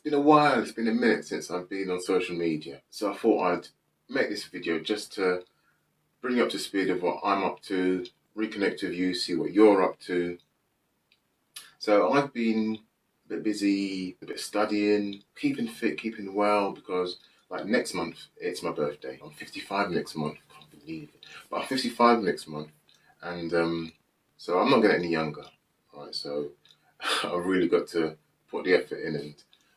been a while, it's been a minute since I've been on social media. So I thought I'd make this video just to bring you up to speed of what I'm up to, reconnect with you, see what you're up to. So I've been a bit busy, a bit studying, keeping fit, keeping well, because like next month, it's my birthday. I'm 55 next month, can't believe it. But I'm 55 next month, and so I'm not getting any younger, right? So I've really got to put the effort in and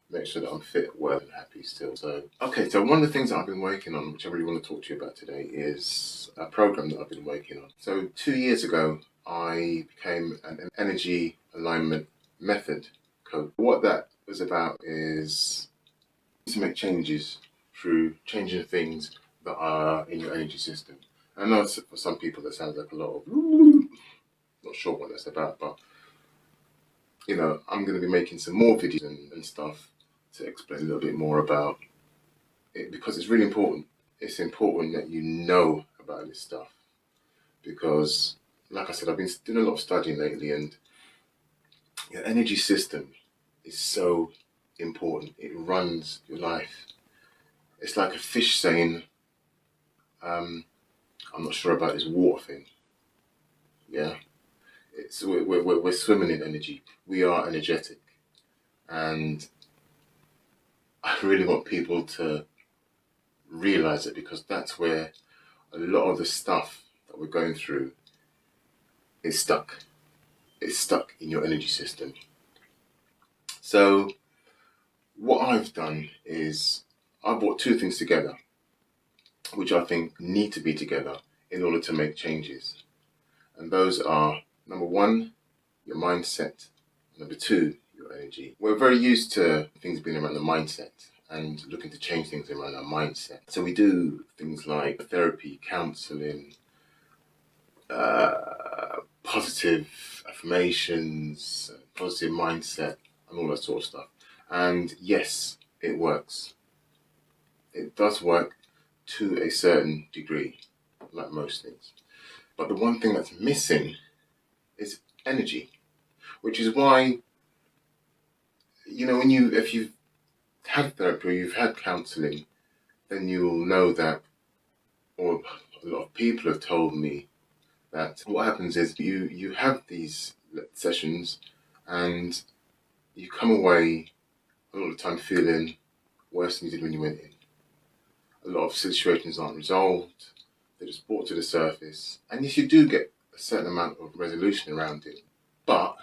make sure that I'm fit, well, and happy still. So one of the things that I've been working on, which I really want to talk to you about today, is a program that I've been working on. So 2 years ago, I became an energy alignment method coach. What that was about is to make changes through changing things that are in your energy system. I know for some people that sounds like a lot of, not sure what that's about, but I'm going to be making some more videos and stuff to explain a little bit more about it, because it's really important. It's important that you know about this stuff, because, like I said, I've been doing a lot of studying lately, and your energy system is so important. It runs your life. It's like a fish saying, I'm not sure about this water thing. Yeah. We're swimming in energy. We are energetic. And I really want people to realize it, because that's where a lot of the stuff that we're going through is stuck. It's stuck in your energy system. So what I've done is I brought two things together, which I think need to be together in order to make changes. And those are, number one, your mindset. Number two, your energy. We're very used to things being around the mindset and looking to change things around our mindset. So we do things like therapy, counseling, positive affirmations, positive mindset, and all that sort of stuff. And yes, it works. It does work to a certain degree, like most things. But the one thing that's missing is energy, which is why, if you've had therapy or you've had counseling, then you'll know that, or a lot of people have told me that what happens is you have these sessions and you come away a lot of the time feeling worse than you did when you went in. A lot of situations aren't resolved, they're just brought to the surface. And yes, you do get a certain amount of resolution around it, but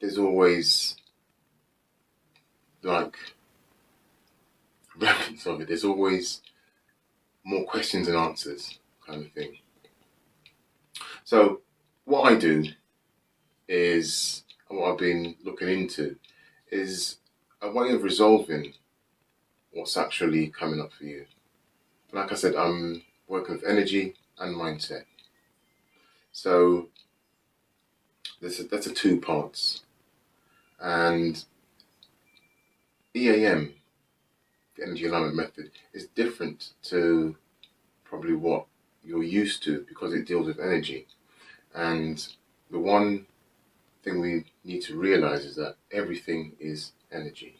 there's always like remnants of it. There's always more questions than answers, kind of thing. So what I do is, and what I've been looking into, is a way of resolving what's actually coming up for you. Like I said, I'm working with energy and mindset. So that's a two parts. And EAM, the energy alignment method, is different to probably what you're used to, because it deals with energy. And the one thing we need to realize is that everything is energy.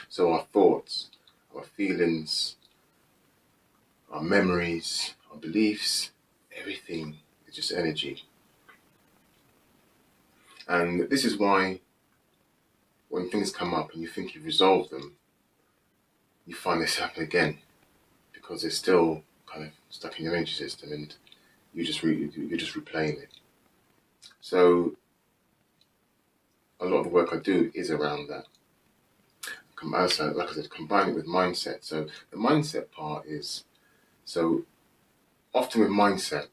So our thoughts, our feelings, our memories, our beliefs, everything is just energy. And this is why when things come up and you think you've resolved them, you find this happen again, because they're still kind of stuck in your energy system, and you're just replaying it. So a lot of the work I do is around that. Like I said, combine it with mindset. So the mindset part is, so often with mindset,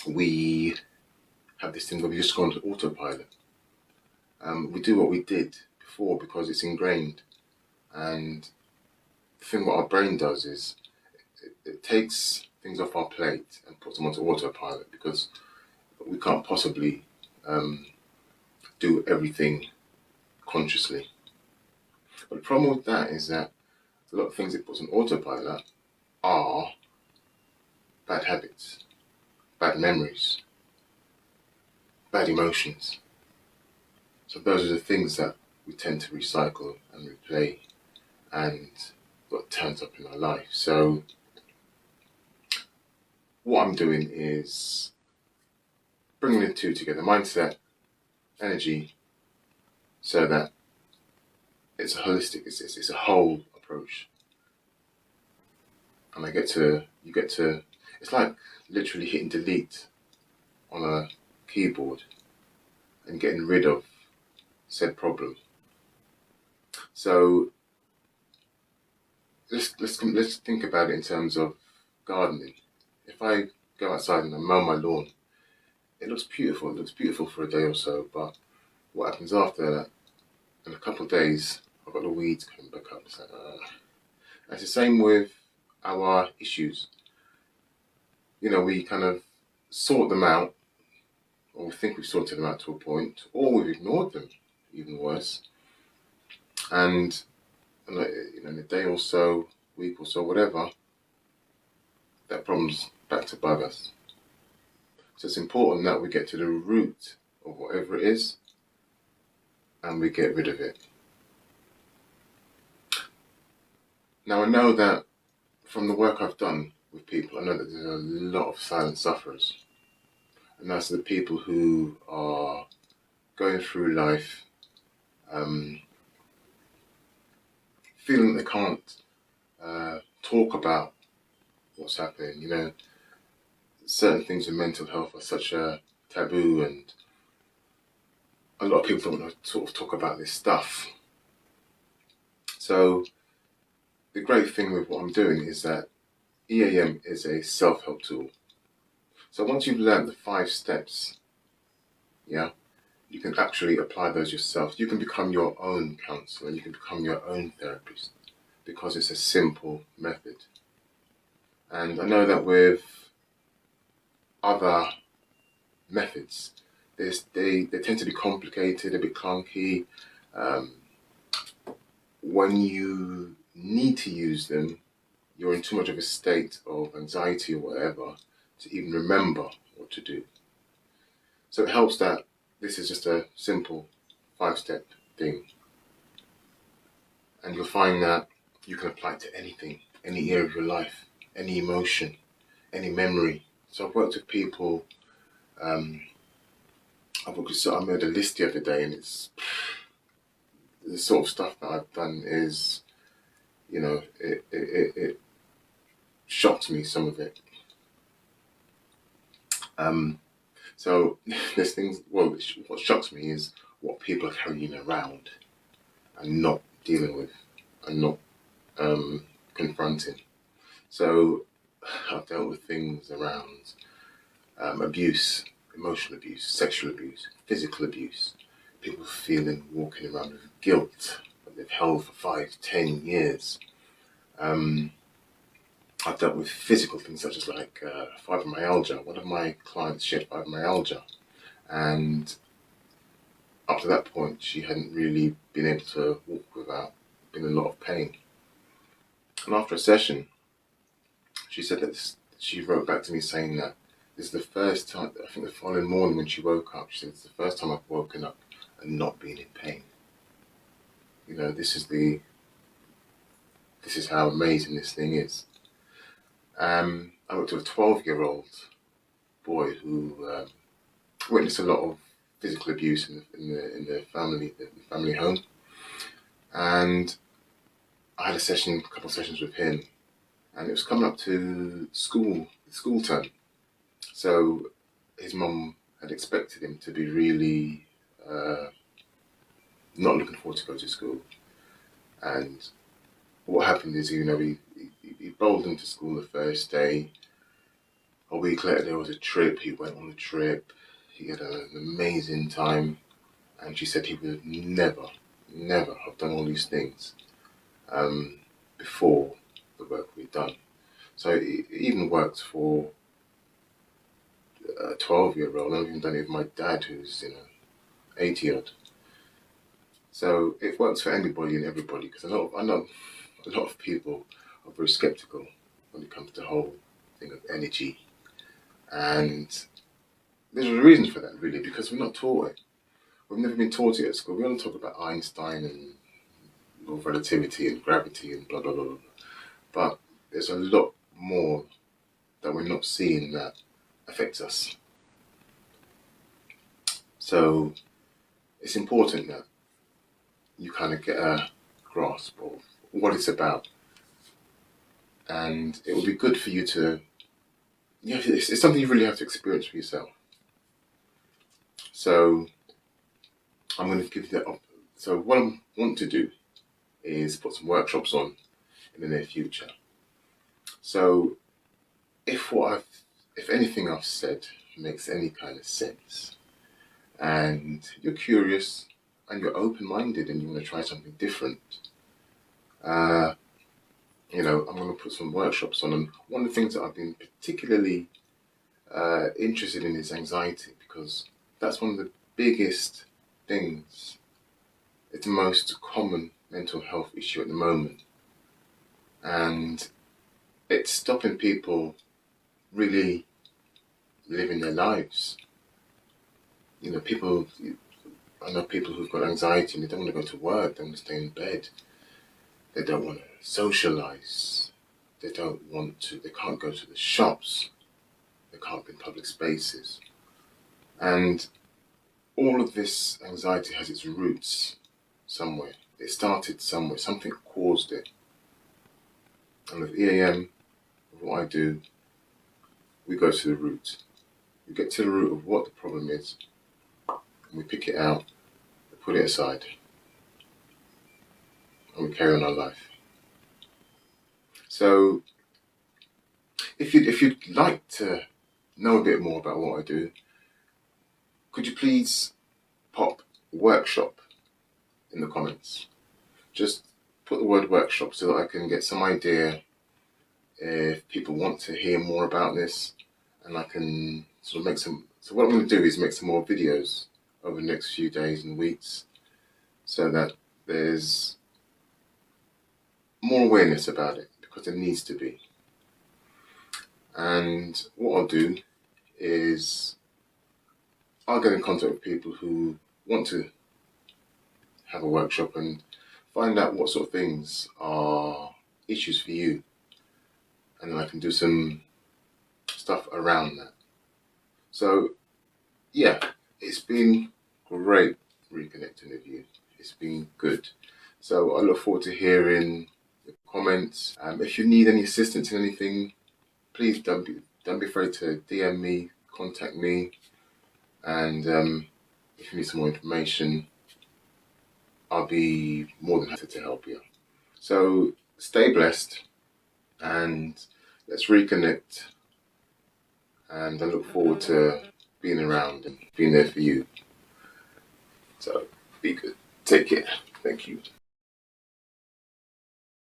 we have this thing where we just go onto autopilot. We do what we did before because it's ingrained. And the thing what our brain does is it takes things off our plate and puts them onto autopilot, because we can't possibly do everything consciously. But the problem with that is that a lot of things it puts on autopilot are bad habits, bad memories, bad emotions. So those are the things that we tend to recycle and replay and what turns up in our life. So what I'm doing is bringing the two together, mindset, energy, so that it's a holistic, it's a whole approach. And you get to, it's like literally hitting delete on a keyboard and getting rid of said problem. So let's think about it in terms of gardening. If I go outside and I mow my lawn, it looks beautiful. It looks beautiful for a day or so, but what happens after that? In a couple of days, I've got the weeds coming back up. So, it's the same with our issues. We kind of sort them out, or we think we've sorted them out to a point, or we've ignored them, even worse. And in a day or so, week or so, whatever, that problem's back to bug us. So it's important that we get to the root of whatever it is and we get rid of it. Now I know that from the work I've done with people, I know that there's a lot of silent sufferers. And that's the people who are going through life feeling they can't talk about what's happening. Certain things in mental health are such a taboo, and a lot of people don't want to sort of talk about this stuff. So the great thing with what I'm doing is that EAM is a self-help tool. So once you've learned the 5 steps, you can actually apply those yourself. You can become your own counselor, you can become your own therapist, because it's a simple method. And I know that with other methods, they tend to be complicated, a bit clunky. When you need to use them, you're in too much of a state of anxiety or whatever to even remember what to do. So it helps that this is just a simple 5-step thing. And you'll find that you can apply it to anything, any area of your life, any emotion, any memory. So I've worked with people, I made a list the other day, and it's the sort of stuff that I've done is, it shocked me, some of it. So there's things, what shocks me is what people are carrying around and not dealing with and not confronting. So I've dealt with things around abuse, emotional abuse, sexual abuse, physical abuse, people walking around with guilt that they've held for 5-10 years. I've dealt with physical things such as fibromyalgia. One of my clients, she had fibromyalgia, and up to that point she hadn't really been able to walk without being in a lot of pain. And after a session, she said that she wrote back to me saying that this is the first time, I think the following morning when she woke up, she said, it's the first time I've woken up and not been in pain. This is how amazing this thing is. I went to a 12-year-old boy who witnessed a lot of physical abuse in the family home, and I had a couple of sessions with him, and it was coming up to school term. So his mum had expected him to be really not looking forward to go to school, and what happened is, he bowled into school the first day. A week later, there was a trip. He went on the trip. He had an amazing time. And she said he would never have done all these things before the work we'd done. So it even worked for a 12-year-old. I've even done it with my dad, who's 80-odd. So it works for anybody and everybody, because I know a lot of people are very skeptical when it comes to the whole thing of energy. And there's a reason for that, really, because we're not taught it. we've never been taught it at school. We only talk about Einstein and law of relativity and gravity and blah blah blah blah. But there's a lot more that we're not seeing that affects us. So it's important that you kind of get a grasp of what it's about. And it will be good for you to, it's something you really have to experience for yourself. So I'm going to give you that. So what I want to do is put some workshops on in the near future. So if anything I've said makes any kind of sense, and you're curious and you're open-minded and you want to try something different, I'm going to put some workshops on. And one of the things that I've been particularly interested in is anxiety, because that's one of the biggest things. It's the most common mental health issue at the moment. And it's stopping people really living their lives. I know people who've got anxiety and they don't want to go to work, they want to stay in bed. They don't want to socialize. They can't go to the shops. They can't be in public spaces. And all of this anxiety has its roots somewhere. It started somewhere. Something caused it. And with EAM, what I do, we go to the root. We get to the root of what the problem is, and we pick it out, we put it aside, and we carry on our life. So, if you'd like to know a bit more about what I do, could you please pop workshop in the comments? Just put the word workshop so that I can get some idea if people want to hear more about this, and I can sort of make some. So what I'm going to do is make some more videos over the next few days and weeks, so that there's more awareness about it, because there needs to be. And what I'll do is I'll get in contact with people who want to have a workshop and find out what sort of things are issues for you, and then I can do some stuff around that. So yeah, it's been great reconnecting with you. It's been good. So I look forward to hearing your comments. If you need any assistance in anything, please don't be afraid to DM me, contact me, and if you need some more information, I'll be more than happy to help you. So stay blessed, and let's reconnect. And I look forward to being around and being there for you. So be good. Take care. Thank you.